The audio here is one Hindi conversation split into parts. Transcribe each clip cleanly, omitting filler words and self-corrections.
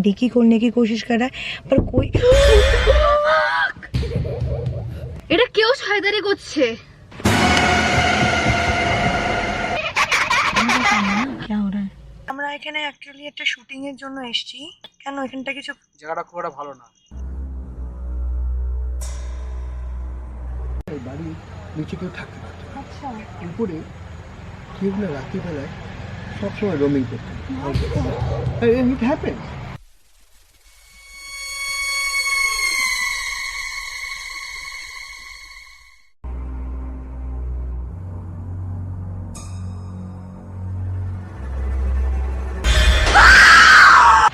डिक्की खोलने की कोशिश कर रहा है पर कोई এটা কেউ শয়তানি করছে। क्या हो रहा है? আমরা এখানে অ্যাকচুয়ালি একটা শুটিং এর জন্য এসেছি। কেন এখানটা কিছু জায়গাটা খুব একটা ভালো না। এই বাড়ি নিচে কেউ থাকতে পারতো না। আচ্ছা উপরে কেউ না রাত্রিবেলায় সবসময় রোমিং করতো। It happens.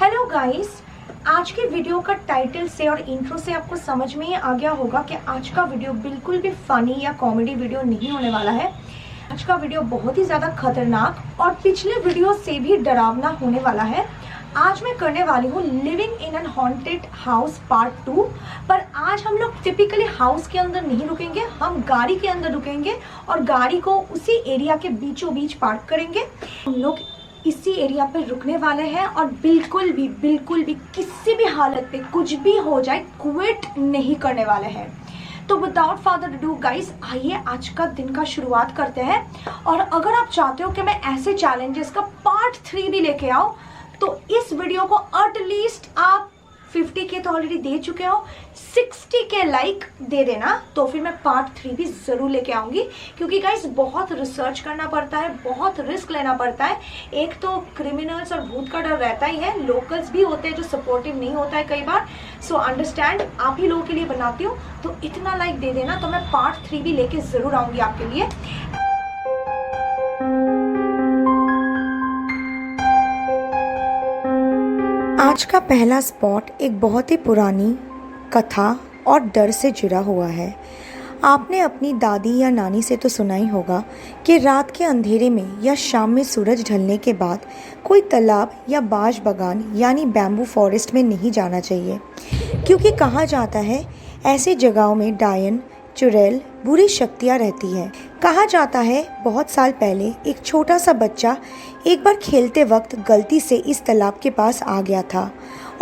हेलो गाइस, आज के वीडियो का टाइटल से और इंट्रो से आपको समझ में ही आ गया होगा कि आज का वीडियो बिल्कुल भी फनी या कॉमेडी वीडियो नहीं होने वाला है। आज का वीडियो बहुत ही ज़्यादा खतरनाक और पिछले वीडियो से भी डरावना होने वाला है। आज मैं करने वाली हूँ living in an haunted house part 2। पर आज हम लोग टिपिकली हाउस के अंदर नहीं रुकेंगे, हम गाड़ी के अंदर रुकेंगे और गाड़ी को उसी एरिया के बीचों बीच पार्क करेंगे। हम लोग इसी एरिया पे रुकने वाले हैं और बिल्कुल भी किसी भी हालत पे कुछ भी हो जाए क्विट नहीं करने वाले हैं। तो विदाउट फर्दर डू गाइस, आइए आज का दिन का शुरुआत करते हैं। और अगर आप चाहते हो कि मैं ऐसे चैलेंजेस का पार्ट 3 भी लेके आऊँ तो इस वीडियो को एटलीस्ट आप 50K तो ऑलरेडी दे चुके हो, 60K लाइक दे देना, तो फिर मैं पार्ट 3 भी ज़रूर लेके आऊँगी। क्योंकि गाइस बहुत रिसर्च करना पड़ता है, बहुत रिस्क लेना पड़ता है। एक तो क्रिमिनल्स और भूत का डर रहता ही है, लोकल्स भी होते हैं जो सपोर्टिव नहीं होता है कई बार। सो अंडरस्टैंड, आप ही लोगों के लिए बनाती हूँ, तो इतना लाइक दे देना, तो मैं पार्ट 3 भी लेके ज़रूर आऊँगी आपके लिए। आज का पहला स्पॉट एक बहुत ही पुरानी कथा और डर से जुड़ा हुआ है। आपने अपनी दादी या नानी से तो सुना ही होगा कि रात के अंधेरे में या शाम में सूरज ढलने के बाद कोई तालाब या बाज बगान यानी बैम्बू फॉरेस्ट में नहीं जाना चाहिए, क्योंकि कहा जाता है ऐसे जगहों में डायन, चुड़ैल, बुरी शक्तियाँ रहती हैं। कहा जाता है बहुत साल पहले एक छोटा सा बच्चा एक बार खेलते वक्त गलती से इस तालाब के पास आ गया था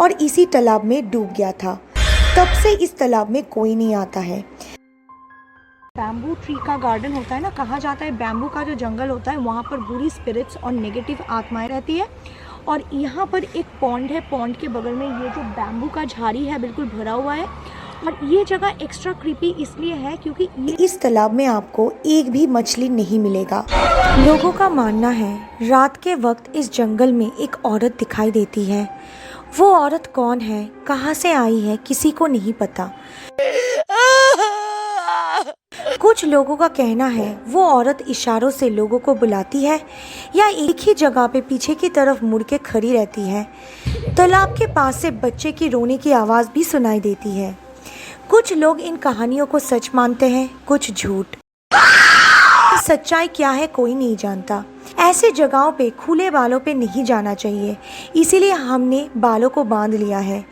और इसी तालाब में डूब गया था। तब से इस तालाब में कोई नहीं आता है। बैम्बू ट्री का गार्डन होता है ना, कहा जाता है बैम्बू का जो जंगल होता है वहाँ पर बुरी स्पिरिट्स और नेगेटिव आत्माएं रहती है। और यहाँ पर एक पॉन्ड है, पॉन्ड के बगल में ये जो बैम्बू का झाड़ी है बिल्कुल भरा हुआ है। और ये जगह एक्स्ट्रा क्रीपी इसलिए है क्योंकि इस तालाब में आपको एक भी मछली नहीं मिलेगा। लोगों का मानना है रात के वक्त इस जंगल में एक औरत दिखाई देती है। वो औरत कौन है, कहाँ से आई है, किसी को नहीं पता। कुछ लोगों का कहना है वो औरत इशारों से लोगों को बुलाती है या एक ही जगह पे पीछे की तरफ मुड़ के खड़ी रहती है। तालाब के पास से बच्चे की रोने की आवाज़ भी सुनाई देती है। कुछ लोग इन कहानियों को सच मानते हैं, कुछ झूठ। सच्चाई क्या है कोई नहीं जानता। ऐसे जगहों पे खुले बालों पे नहीं जाना चाहिए, इसीलिए हमने बालों को बांध लिया है।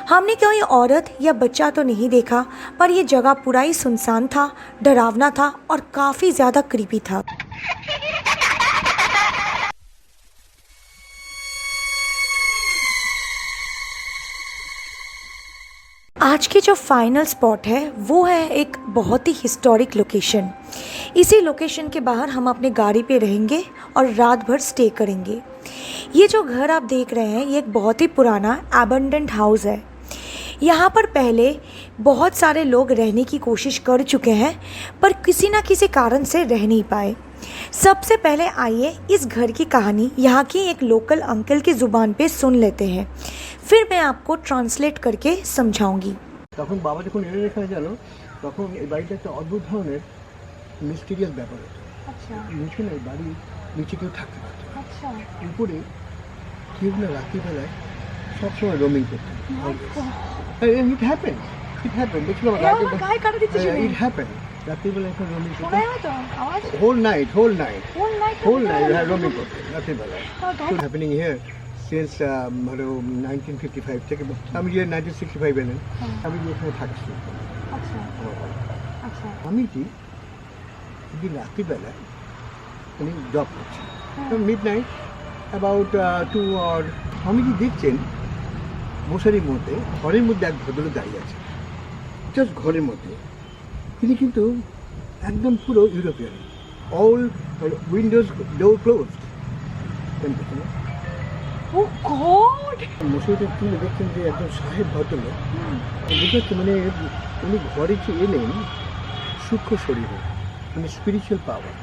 हमने कोई औरत या बच्चा तो नहीं देखा, पर यह जगह पूरा ही सुनसान था, डरावना था और काफ़ी ज़्यादा क्रीपी था। आज की जो फाइनल स्पॉट है वो है एक बहुत ही हिस्टोरिक लोकेशन। इसी लोकेशन के बाहर हम अपने गाड़ी पे रहेंगे और रात भर स्टे करेंगे। ये जो घर आप देख रहे हैं ये एक बहुत ही पुराना एबंडेंट हाउस है। यहाँ पर पहले बहुत सारे लोग रहने की कोशिश कर चुके हैं पर किसी ना किसी कारण से रह नहीं पाए। सबसे पहले आइए इस घर की कहानी यहाँ की एक लोकल अंकल की ज़ुबान पे सुन लेते हैं, फिर मैं आपको ट्रांसलेट करके समझाऊंगी। তখন বাবা যখন এনে রেখে গেল তখন এই বাড়িটা একটা অদ্ভুত ধরনের মিস্টিরিয়াস ব্যাপার হতো। আচ্ছা নিচে না বাড়ি নিচে কেউ থাকতে পারতো না। আচ্ছা উপরে কেউ না রাত্রিবেলায় সবসময় রোমিং করতো। ইট হ্যাপেন দেখছিলাম ইট হ্যাপেন রাত্রিবেলায় এখন রোমিং করতো। হোল নাইট রোমিং করতো রাত্রিবেলায়। হ্যাপেনিং হিয়ার সিন্স 1955 থেকে আমি যে 1965 এলেন আমি ওখানে থাকছি। আমি কি দিন রাত্রিবেলা উনি জব করছেন মিড নাইট অ্যাবাউট 2 or আমি কি দেখছেন মশারির মধ্যে ঘরের মধ্যে এক ভদ্রলোক দাঁড়িয়ে আছে, জাস্ট ঘরের মধ্যে। তিনি কিন্তু একদম পুরো European, all windows door closed. Oh God, মশারিটা তুলে দেখছেন যে একজন সাহেব ভদ্রলোক, বুঝতে পারছি মানে উনি ঘরে যে এলেন সূক্ষ্ম শরীরে, মানে স্পিরিচুয়াল পাওয়ার,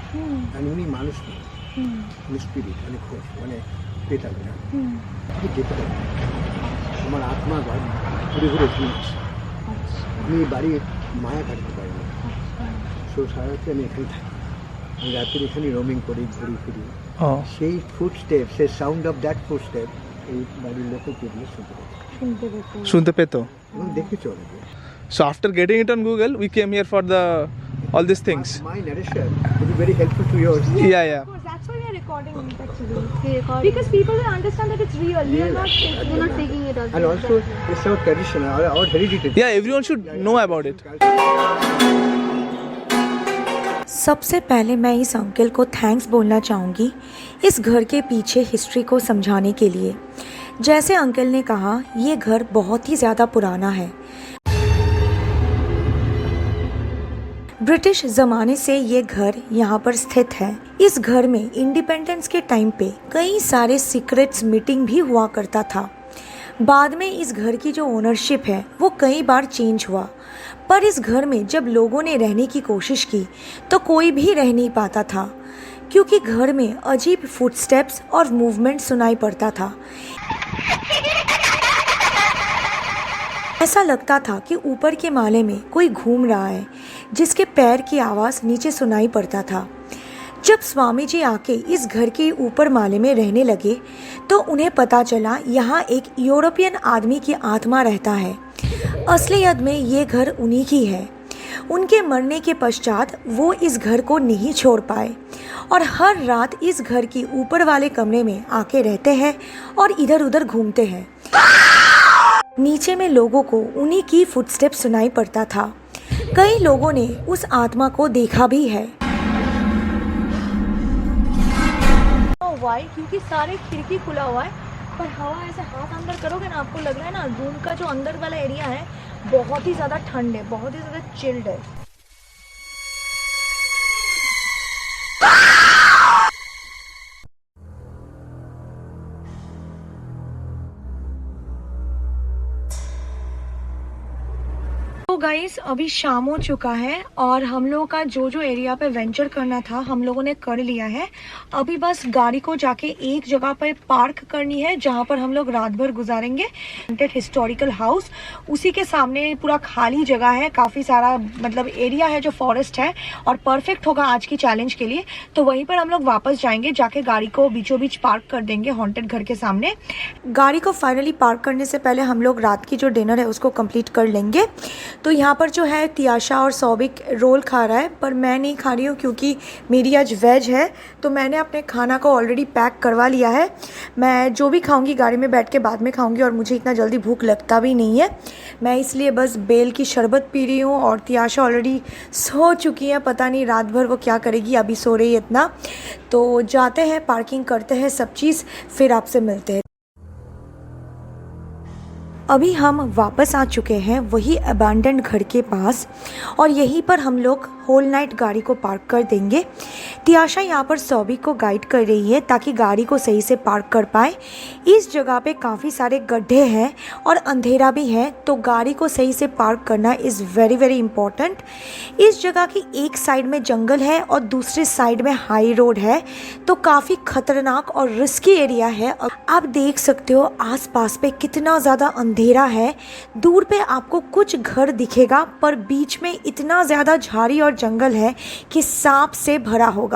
আর উনি মানুষ নেই, উনি স্পিরিট, মানে খোঁজ, মানে পেতালে না যেতে পারে। আমার আত্মা ঘুরে ঘুরে ঘুরছে, আমি বাড়ির মায়া কাটতে পারি না। সো সারা রাত্রে আমি এখানে থাকি, আমি রাত্রে এখানে রোমিং করি, ঘুরি ফিরি। সেই ফুটস্টেপ, সেই সাউন্ড অফ দ্যাট ফুটস্টেপ এই বাড়ির লোকের কেবল শুনতে পেত এবং দেখে চলে যায়। So after getting it on Google, we came here for all these things. My narration will be very helpful to yours. Yeah, yeah. Of course, that's why we are recording it actually. We record Because people will understand that it's real. We are not faking We're not it. taking it as And also, it's our tradition, our heritage. Yeah, everyone should know about it. सबसे पहले मैं इस अंकल को थैंक्स बोलना चाहूँगी इस घर के पीछे हिस्ट्री को समझाने के लिए। जैसे अंकल ने कहा, ये घर बहुत ही ज़्यादा पुराना है। ब्रिटिश ज़माने से ये घर यहाँ पर स्थित है। इस घर में इंडिपेंडेंस के टाइम पे कई सारे सीक्रेट्स मीटिंग भी हुआ करता था। बाद में इस घर की जो ओनरशिप है वो कई बार चेंज हुआ, पर इस घर में जब लोगों ने रहने की कोशिश की तो कोई भी रह नहीं पाता था, क्योंकि घर में अजीब फुटस्टेप्स और मूवमेंट सुनाई पड़ता था। ऐसा लगता था कि ऊपर के माले में कोई घूम रहा है, जिसके पैर की आवाज़ नीचे सुनाई पड़ता था। जब स्वामी जी आके इस घर के ऊपर माले में रहने लगे तो उन्हें पता चला यहाँ एक यूरोपियन आदमी की आत्मा रहता है। असलियत में ये घर उन्हीं की है। उनके मरने के पश्चात वो इस घर को नहीं छोड़ पाए और हर रात इस घर की ऊपर वाले कमरे में आके रहते हैं और इधर उधर घूमते हैं। नीचे में लोगों को उन्हीं की फुटस्टेप सुनाई पड़ता था। कई लोगों ने उस आत्मा को देखा भी है। वाई क्योंकि सारे खिड़की खुला हुआ है, पर हवा ऐसे हाथ अंदर करोगे ना, आपको लग रहा है ना रूम का जो अंदर वाला एरिया है बहुत ही ज़्यादा ठंड है, बहुत ही ज़्यादा चिल्ड है। तो गाइस अभी शाम हो चुका है और हम लोगों का जो एरिया पे वेंचर करना था हम लोगों ने कर लिया है। अभी बस गाड़ी को जाके एक जगह पर पार्क करनी है जहां पर हम लोग रात भर गुजारेंगे। हिस्टोरिकल हाउस, उसी के सामने पूरा खाली जगह है, काफ़ी सारा मतलब एरिया है जो फॉरेस्ट है और परफेक्ट होगा आज की चैलेंज के लिए। तो वहीं पर हम लोग वापस जाएंगे, जाके गाड़ी को बीचों बीच पार्क कर देंगे हॉन्टेड घर के सामने। गाड़ी को फाइनली पार्क करने से पहले हम लोग रात की जो डिनर है उसको कंप्लीट कर लेंगे। तो यहाँ पर जो है तियाशा और सौबिक रोल खा रहा है, पर मैं नहीं खा रही हूँ क्योंकि मेरी आज वेज है। तो मैंने अपने खाना को ऑलरेडी पैक करवा लिया है। मैं जो भी खाऊंगी गाड़ी में बैठ के बाद में खाऊंगी और मुझे इतना जल्दी भूख लगता भी नहीं है। मैं इसलिए बस बेल की शरबत पी रही हूँ और तियाशा ऑलरेडी सो चुकी है, पता नहीं रात भर वो क्या करेगी, अभी सो रही है इतना। तो जाते हैं, पार्किंग करते हैं सब चीज़, फिर आपसे मिलते हैं। अभी हम वापस आ चुके हैं वही अबैंडन्ड घर के पास और यहीं पर हम लोग होल नाइट गाड़ी को पार्क कर देंगे। तियाशा यहाँ पर सौबिक को गाइड कर रही है ताकि गाड़ी को सही से पार्क कर पाए। इस जगह पे काफ़ी सारे गड्ढे हैं और अंधेरा भी है, तो गाड़ी को सही से पार्क करना इज़ वेरी वेरी इम्पॉर्टेंट। इस जगह की एक साइड में जंगल है और दूसरे साइड में हाई रोड है, तो काफ़ी खतरनाक और रिस्की एरिया है। और आप देख सकते हो आसपास पे कितना ज़्यादा अंधेरा है। दूर पे आपको कुछ घर दिखेगा पर बीच में इतना ज़्यादा झाड़ी और जंगल है कि सांप से भरा होगा।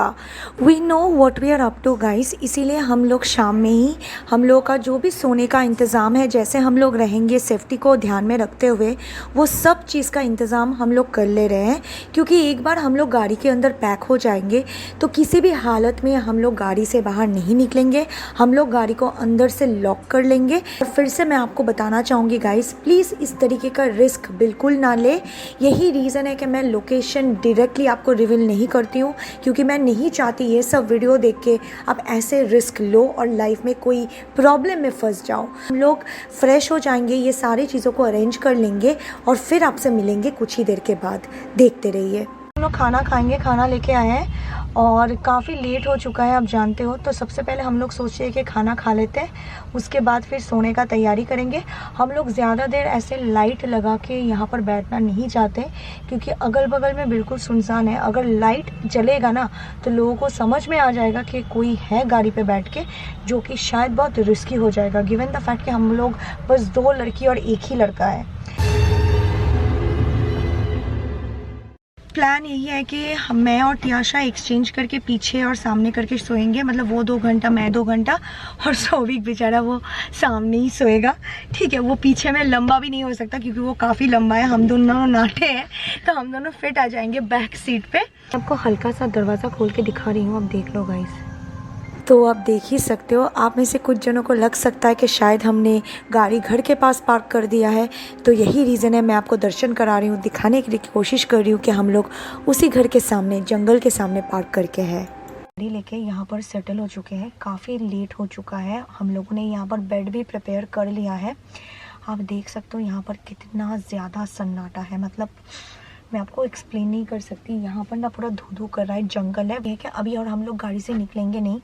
We know what we are up to guys, इसीलिए हम लोग शाम में ही हम लोग का जो भी सोने का इंतज़ाम है, जैसे हम लोग रहेंगे सेफ्टी को ध्यान में रखते हुए, वो सब चीज़ का इंतज़ाम हम लोग कर ले रहे हैं। क्योंकि एक बार हम लोग गाड़ी के अंदर पैक हो जाएंगे तो किसी भी हालत में हम लोग गाड़ी से बाहर नहीं निकलेंगे, हम लोग गाड़ी को अंदर से लॉक कर लेंगे। और फिर से मैं आपको बताना चाहूँगी गाइस, प्लीज़ इस तरीके का रिस्क बिल्कुल ना ले। यही रीज़न है कि मैं लोकेशन डायरेक्टली आपको रिवील नहीं करती हूँ, क्योंकि मैं नहीं चाहती ये सब वीडियो देख के आप ऐसे रिस्क लो और लाइफ में कोई प्रॉब्लम में फंस जाओ। हम लोग फ्रेश हो जाएंगे, ये सारी चीज़ों को अरेंज कर लेंगे और फिर आपसे मिलेंगे कुछ ही देर के बाद। देखते रहिए। हम लोग खाना खाएंगे, खाना लेके आए हैं और काफ़ी लेट हो चुका है, आप जानते हो। तो सबसे पहले हम लोग सोचे कि खाना खा लेते हैं, उसके बाद फिर सोने का तैयारी करेंगे। हम लोग ज़्यादा देर ऐसे लाइट लगा के यहाँ पर बैठना नहीं चाहते, क्योंकि अगल बगल में बिल्कुल सुनसान है। अगर लाइट जलेगा ना तो लोगों को समझ में आ जाएगा कि कोई है गाड़ी पे बैठ के, जो कि शायद बहुत रिस्की हो जाएगा, गिवन द फैक्ट कि हम लोग बस 2 लड़की और 1 ही लड़का है। प्लान यही है कि मैं और तियाशा एक्सचेंज करके पीछे और सामने करके सोएंगे, मतलब वो 2 घंटा मैं 2 घंटा, और शौविक बेचारा वो सामने ही सोएगा। ठीक है, वो पीछे में लंबा भी नहीं हो सकता क्योंकि वो काफ़ी लंबा है, हम दोनों नाटे हैं, तो हम दोनों फिट आ जाएंगे बैक सीट पे। आपको हल्का सा दरवाज़ा खोल के दिखा रही हूँ, अब देख लो गाइस। तो आप देख ही सकते हो, आप में से कुछ जनों को लग सकता है कि शायद हमने गाड़ी घर के पास पार्क कर दिया है, तो यही रीज़न है। मैं आपको दर्शन करा रही हूँ, दिखाने की कोशिश कर रही हूँ कि हम लोग उसी घर के सामने, जंगल के सामने पार्क करके है। गाड़ी लेके यहाँ पर सेटल हो चुके हैं, काफ़ी लेट हो चुका है। हम लोगों ने यहाँ पर बेड भी प्रिपेयर कर लिया है। आप देख सकते हो यहाँ पर कितना ज़्यादा सन्नाटा है, मतलब मैं आपको एक्सप्लेन नहीं कर सकती। यहाँ पर ना पूरा धू कर रहा है, जंगल है क्या अभी, और हम लोग गाड़ी से निकलेंगे नहीं,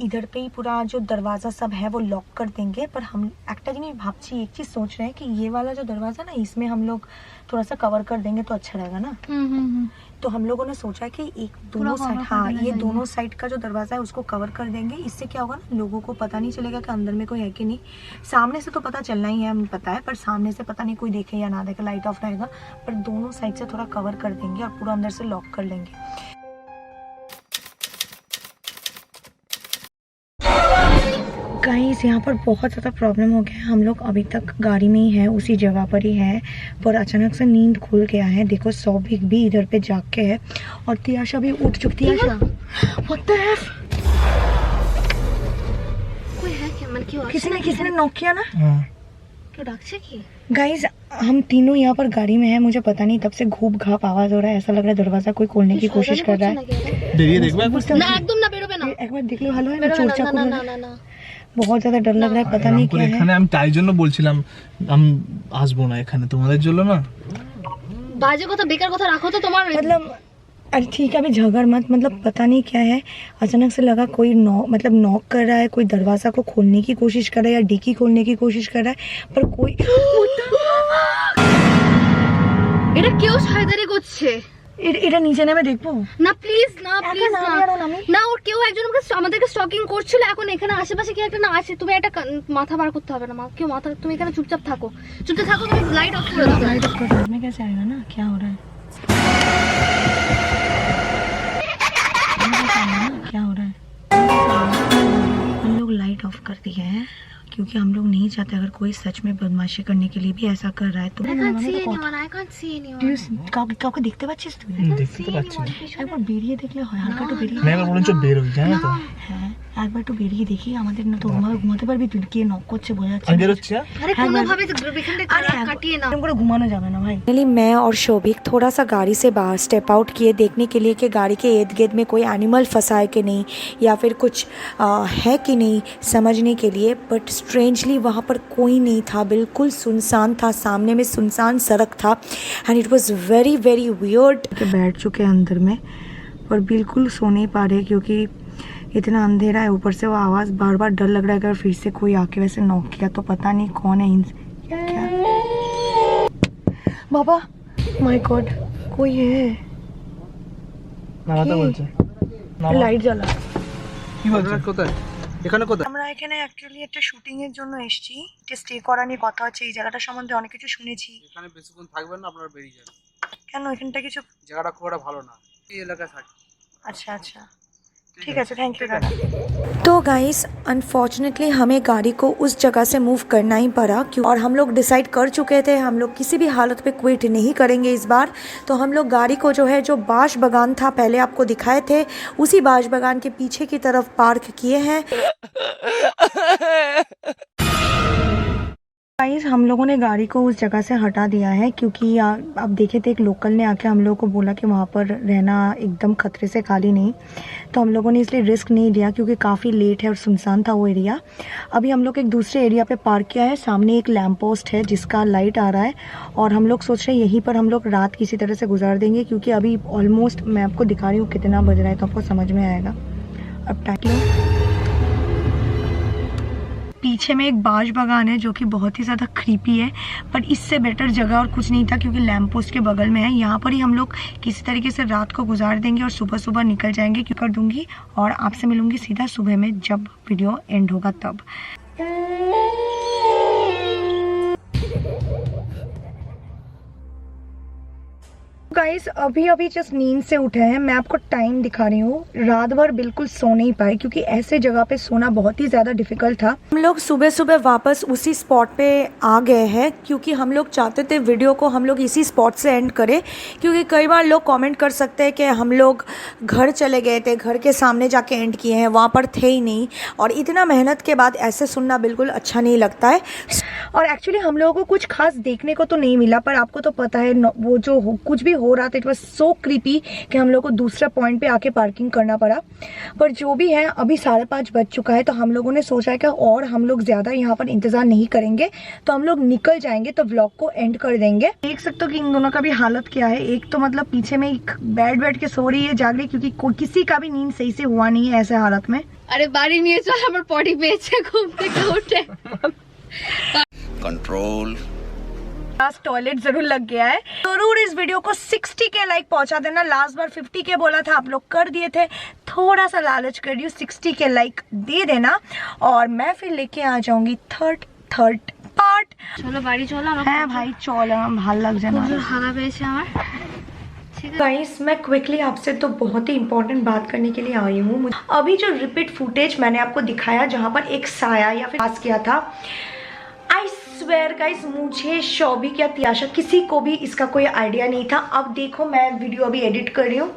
इधर पे ही पूरा जो दरवाज़ा सब है वो लॉक कर देंगे। पर हम एक्चुअली में भापची एक चीज़ सोच रहे हैं कि ये वाला जो दरवाज़ा ना, इसमें हम लोग थोड़ा सा कवर कर देंगे तो अच्छा रहेगा ना। तो हम लोगों ने सोचा है कि एक दोनों साइड, हाँ ये दोनों साइड का जो दरवाज़ा है उसको कवर कर देंगे। इससे क्या होगा ना, लोगों को पता नहीं चलेगा कि अंदर में कोई है कि नहीं। सामने से तो पता चलना ही है, हमें पता है, पर सामने से पता नहीं कोई देखे या ना देखे, लाइट ऑफ रहेगा। पर दोनों साइड से थोड़ा कवर कर देंगे और पूरा अंदर से लॉक कर लेंगे। गाइस यहाँ पर बहुत ज़्यादा प्रॉब्लम हो गया है। हम लोग अभी तक गाड़ी में ही है, उसी जगह पर ही है, पर अचानक से नींद खुल गया है। देखो सौभिक भी इधर पे जाग के है और तियाशा भी उठ चुकी है। कोई है क्या? मन क्यों किसी ने नॉक किया ना, क्यों डाकছে কি? गाइस हम तीनों यहाँ पर गाड़ी में है, मुझे पता नहीं तब से घूप घाप आवाज हो रहा है, ऐसा लग रहा है दरवाजा कोई खोलने की कोशिश कर रहा है। बेरिए देखबा ना एकदम ना बेरोবে না, एक बार देख लो। हेलो है चोर चाकू, ना बहुत ज्यादा डर लग रहा है, पता नहीं क्या है। এখানে আমি তাই জন্য বলছিলাম আমি আসবো না এখানে তোমাদের জন্য না। বাজে কথা বেকার কথা রাখো তো তোমার, मतलब अरे ठीक है, अभी झगड़ मत, मतलब पता नहीं क्या है। अचानक से लगा कोई नॉक कर रहा है, कोई दरवाजा को खोलने की कोशिश कर रहा है या डिक्की खोलने की कोशिश कर रहा है, पर कोई এটা কেউ শয়তানি করছে। এটা নিচে নেমে দেখবো না প্লিজ, না প্লিজ না, না ওর কেউ একজন আমাদেরকে স্টকিং করছিল। এখন এখানে আশেপাশে কি একটা না আছে, তুমি একটা মাথা বার করতে হবে না, কেউ মাথা, তুমি এখানে চুপচাপ থাকো, তুমি লাইট অফ করে দাও। लाइट ऑफ कर दो, में कैसे आएगा ना, क्या हो रहा है, क्या हो रहा है। हम लोग लाइट ऑफ कर दिए हैं क्योंकि हम लोग नहीं चाहते अगर कोई सच में बदमाशी करने के लिए भी ऐसा कर रहा है तो। কাউকে দেখতে পাচ্ছিস তুই? দেখতে পাচ্ছি না, একবার বেরিয়ে দেখলে হয়, হালকা একটু বেরিয়ে मैं বলছি বের হই জানো তো। হ্যাঁ একবার একটু বেরিয়ে দেখি, আমাদের না তো ঘুমাতে পারবি তুই, কে নক করছে বোঝা যাচ্ছে। আমি বের হচ্ছি। আরে কোনো ভাবে এখানে কাটিয়ে নাও, এরকম করে ঘুমানো যাবে না भाई। फाइनली मैं और शोभिक थोड़ा सा गाड़ी से बाहर स्टेप आउट किए देखने के लिए कि गाड़ी के इर्द गिर्द में कोई एनिमल फंसा है कि नहीं या फिर कुछ है कि नहीं, समझने के लिए। बट स्ट्रेंजली वहाँ पर कोई नहीं था, बिल्कुल सुनसान था, सामने में सुनसान सड़क था and it was very very weird. बैठ चुके हैं अंदर में पर बिल्कुल सो नहीं पा रहे क्योंकि इतना अंधेरा है, ऊपर से वो आवाज़ बार बार डर लग रहा है अगर फिर से कोई आके वैसे नॉक किया तो पता नहीं कौन है। क्या बाबा, माय गॉड, कोई है, নামাতে বলছে। লাইট জ্বালা। কি বলছ? কোথায়? এখানে কোথায়? আমরা এখানে অ্যাকচুয়ালি একটা শুটিং এর জন্য এসেছি, এটা স্টে করা নিয়ে কথা হচ্ছে। এই জায়গাটা সম্বন্ধে অনেক কিছু শুনেছি। এখানে বেশিক্ষণ থাকবেন না, আপনারা বেরিয়ে যাবেন। কেন, এখানটা কিছু জায়গাটা খুব একটা ভালো না, এই এলাকায় থাকি। अच्छा अच्छा ठीक है, थैंक यू दादा। तो गाइस अनफॉर्चुनेटली हमें गाड़ी को उस जगह से मूव करना ही पड़ा और हम लोग डिसाइड कर चुके थे हम लोग किसी भी हालत में क्विट नहीं करेंगे इस बार। तो हम लोग गाड़ी को जो है, जो बाश बगान था पहले आपको दिखाए थे, उसी बाश बगान के पीछे की तरफ पार्क किए हैं। गाइस हम लोगों ने गाड़ी को उस जगह से हटा दिया है क्योंकि आप देखे थे एक लोकल ने आके हम लोगों को बोला कि वहाँ पर रहना एकदम खतरे से खाली नहीं, तो हम लोगों ने इसलिए रिस्क नहीं लिया क्योंकि काफ़ी लेट है और सुनसान था वो एरिया। अभी हम लोग एक दूसरे एरिया पे पार्क किया है, सामने एक लैंप पोस्ट है जिसका लाइट आ रहा है और हम लोग सोच रहे हैं यहीं पर हम लोग रात किसी तरह से गुजार देंगे क्योंकि अभी ऑलमोस्ट मैं आपको दिखा रही हूँ कितना बज रहा है तो आपको समझ में आएगा। अब टाइम पीछे में एक बाज बागान है जो कि बहुत ही ज़्यादा क्रीपी है, पर इससे बेटर जगह और कुछ नहीं था क्योंकि लैंप पोस्ट के बगल में है। यहाँ पर ही हम लोग किसी तरीके से रात को गुजार देंगे और सुबह सुबह निकल जाएंगे क्यों कर दूंगी और आपसे मिलूंगी सीधा सुबह में जब वीडियो एंड होगा तब। गाइस अभी जस्ट नींद से उठे हैं। मैं आपको टाइम दिखा रही हूँ, रात भर बिल्कुल सो नहीं पाए क्योंकि ऐसे जगह पे सोना बहुत ही ज़्यादा डिफिकल्ट था। हम लोग सुबह सुबह वापस उसी स्पॉट पे आ गए हैं क्योंकि हम लोग चाहते थे वीडियो को हम लोग इसी स्पॉट से एंड करें क्योंकि कई बार लोग कमेंट कर सकते हैं कि हम लोग घर चले गए थे, घर के सामने जाके एंड किए हैं, वहाँ पर थे ही नहीं और इतना मेहनत के बाद ऐसे सुनना बिल्कुल अच्छा नहीं लगता है। और एक्चुअली हम लोगों को कुछ खास देखने को तो नहीं मिला, पर आपको तो पता है वो जो कुछ भी हो रहा था इट वाज सो क्रीपी कि हम लोग को दूसरा पॉइंट पे आके पार्किंग करना पड़ा। पर जो भी है अभी 5:30 बज चुका है तो हम लोगों ने सोचा है कि और हम लोग ज़्यादा यहाँ पर इंतज़ार नहीं करेंगे तो हम लोग निकल जाएंगे तो व्लॉग को एंड कर देंगे। देख सकते हो कि इन दोनों का भी हालत क्या है। एक तो मतलब पीछे में एक बैठ के सो रही है जाग रही क्योंकि किसी का भी नींद सही से हुआ नहीं है ऐसे हालत में। अरे बाड़ी নিয়ে চল আমার পটি পেয়েছে ঘুম থেকে উঠে कंट्रोल। लास्ट टॉयलेट जरूर लग गया है। जरूर इस वीडियो को 60 के लाइक पहुंचा देना। लास्ट बार 50 के बोला था, आप लोग कर दिए थे, थोड़ा सा लालच कर रही हूँ, 60 के लाइक दे देना और मैं फिर लेके आ जाऊंगी थर्ड पार्ट। চলো বাড়ি চলো আমার হ্যাঁ ভাই চল, আমার ভাল লাগছে না। খুব হাগা পেয়েছে আমার। ঠিক আছে गाइस मैं क्विकली आपसे तो बहुत ही इंपॉर्टेंट बात करने के लिए आई हूँ। अभी जो रिपीट फुटेज मैंने आपको दिखाया जहाँ पर एक साया या फिर पास किया था, आई स्वेयर गाइस मुझे शौबिक या तियाशा किसी को भी इसका कोई आइडिया नहीं था। अब देखो मैं वीडियो अभी एडिट कर रही हूँ,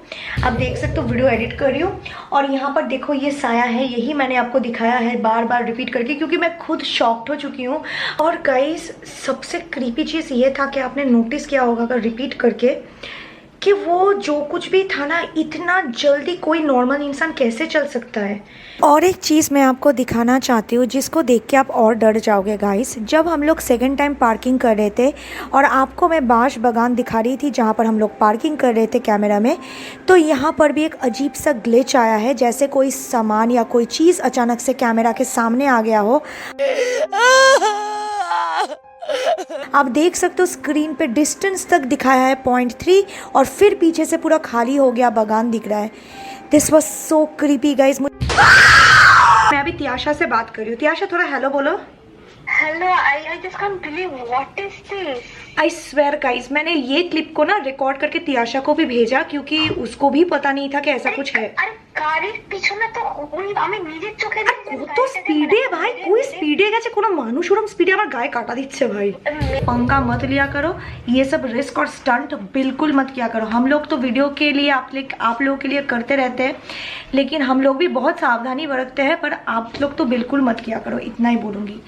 अब देख सकते हो वीडियो एडिट कर रही हूँ और यहाँ पर देखो ये साया है, यही मैंने आपको दिखाया है बार बार रिपीट करके क्योंकि मैं खुद शॉक्ड हो चुकी हूँ। और गाइस सबसे क्रीपी चीज़ ये था कि आपने नोटिस किया होगा अगर रिपीट करके कि वो जो कुछ भी था ना, इतना जल्दी कोई नॉर्मल इंसान कैसे चल सकता है। और एक चीज़ मैं आपको दिखाना चाहती हूँ जिसको देख के आप और डर जाओगे गाइस। जब हम लोग सेकंड टाइम पार्किंग कर रहे थे और आपको मैं बाश बागान दिखा रही थी जहाँ पर हम लोग पार्किंग कर रहे थे कैमरा में, तो यहाँ पर भी एक अजीब सा ग्लिच आया है जैसे कोई सामान या कोई चीज़ अचानक से कैमरा के सामने आ गया हो। आप देख सकते हो स्क्रीन पे डिस्टेंस तक दिखाया है 0.3 और फिर पीछे से पूरा खाली हो गया बागान दिख रहा है। This was so creepy guys. मैं अभी तियाशा से बात कर रही हूँ। तियाशा थोड़ा हेलो बोलो। Hello, I just can't believe what is this? I swear guys मैंने ये क्लिप को ना रिकॉर्ड करके तियाशा को भी भेजा क्योंकि उसको भी पता नहीं था कि ऐसा कुछ है। আরে গাড়ির পিছনে তো আমি নিজের চোখে কত স্পিডে ভাই, कोई स्पीडे गए কোনো মানুষ ওরকম স্পিডে আমার গায়ে काटा দিচ্ছে भाई। पंगा मत लिया करो, ये सब रिस्क और स्टंट बिल्कुल मत किया करो। हम लोग तो वीडियो के लिए आप लोगों के लिए करते रहते हैं, लेकिन हम लोग भी बहुत सावधानी बरतते हैं, पर आप लोग तो बिल्कुल मत किया करो, इतना ही बोलूँगी।